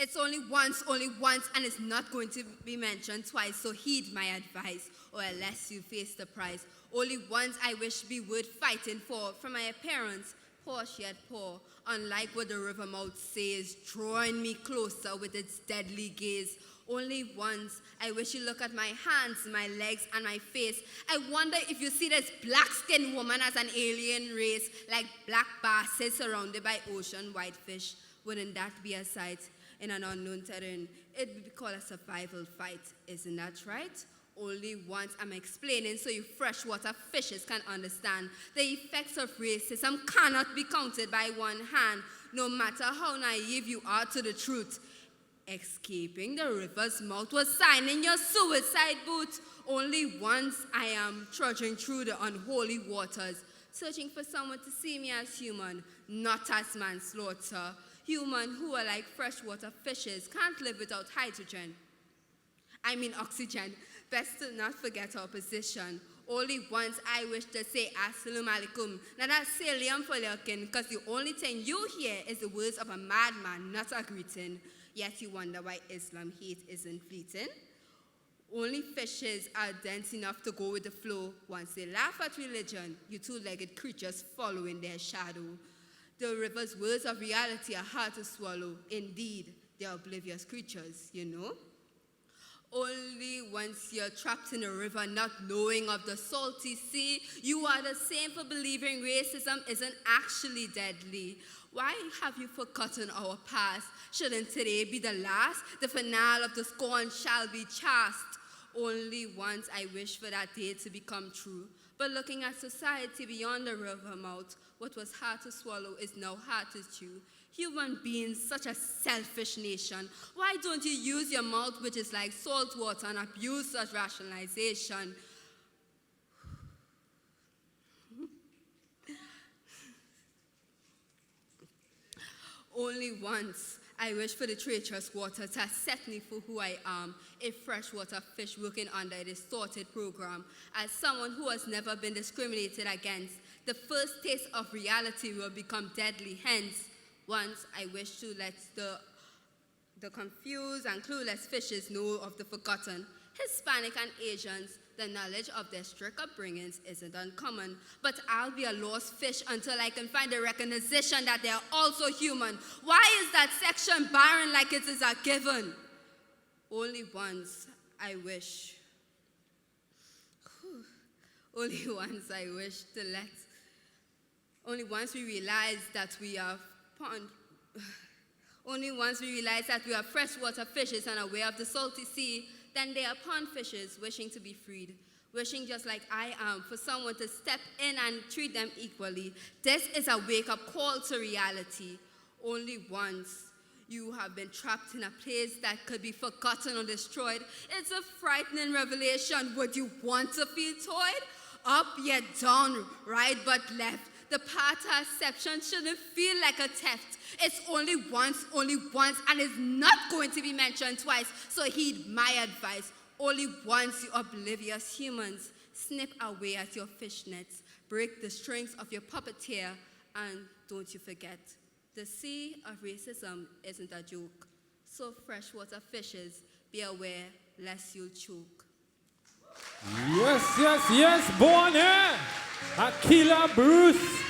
It's only once, and it's not going to be mentioned twice, so heed my advice, or else you face the price. Only once I wish be worth fighting for, from my appearance, poor yet poor, unlike what the river mouth says, drawing me closer with its deadly gaze. Only once I wish you look at my hands, my legs, and my face. I wonder if you see this black-skinned woman as an alien race, like black basses surrounded by ocean-white fish. Wouldn't that be a sight in an unknown terrain? It would be called a survival fight, isn't that right? Only once I'm explaining so you freshwater fishes can understand. The effects of racism cannot be counted by one hand, no matter how naive you are to the truth. Escaping the river's mouth was signing your suicide boot. Only once I am trudging through the unholy waters, searching for someone to see me as human, not as manslaughter. Human who are like freshwater fishes, can't live without hydrogen. I mean oxygen. Best to not forget our position. Only once I wish to say Assalamu alaikum. Now that's Liam for looking, because the only thing you hear is the words of a madman, not a greeting. Yet you wonder why Islam hate isn't fleeting. Only fishes are dense enough to go with the flow. Once they laugh at religion, you two-legged creatures follow in their shadow. The river's words of reality are hard to swallow. Indeed, they are oblivious creatures, you know. Only once you're trapped in a river not knowing of the salty sea, you are the same for believing racism isn't actually deadly. Why have you forgotten our past? Shouldn't today be the last? The finale of the scorn shall be chast. Only once I wish for that day to become true. But looking at society beyond the river mouth, what was hard to swallow is now hard to chew. Human beings, such a selfish nation. Why don't you use your mouth, which is like salt water, and abuse such rationalization? Only once I wish for the treacherous water to accept me for who I am, a freshwater fish working under a distorted program. As someone who has never been discriminated against, the first taste of reality will become deadly. Hence, once I wish to let the confused and clueless fishes know of the forgotten. Hispanic and Asians, the knowledge of their strict upbringings isn't uncommon, but I'll be a lost fish until I can find the recognition that they are also human. Why is that section barren like it is a given? Only once I wish. Only once I wish to let. Only once we realize that we are Only once we realize that we are freshwater fishes and aware of the salty sea, then they are pond fishes wishing to be freed, wishing just like I am for someone to step in and treat them equally. This is a wake-up call to reality. Only once you have been trapped in a place that could be forgotten or destroyed. It's a frightening revelation. Would you want to feel toyed? Up yet down, right but left. The path to acceptance shouldn't feel like a theft. It's only once, and it's not going to be mentioned twice. So heed my advice. Only once, you oblivious humans. Snip away at your fishnets. Break the strings of your puppeteer. And don't you forget, the sea of racism isn't a joke. So freshwater fishes, be aware lest you'll choke. Yes, Bonnie! Akila Bruce!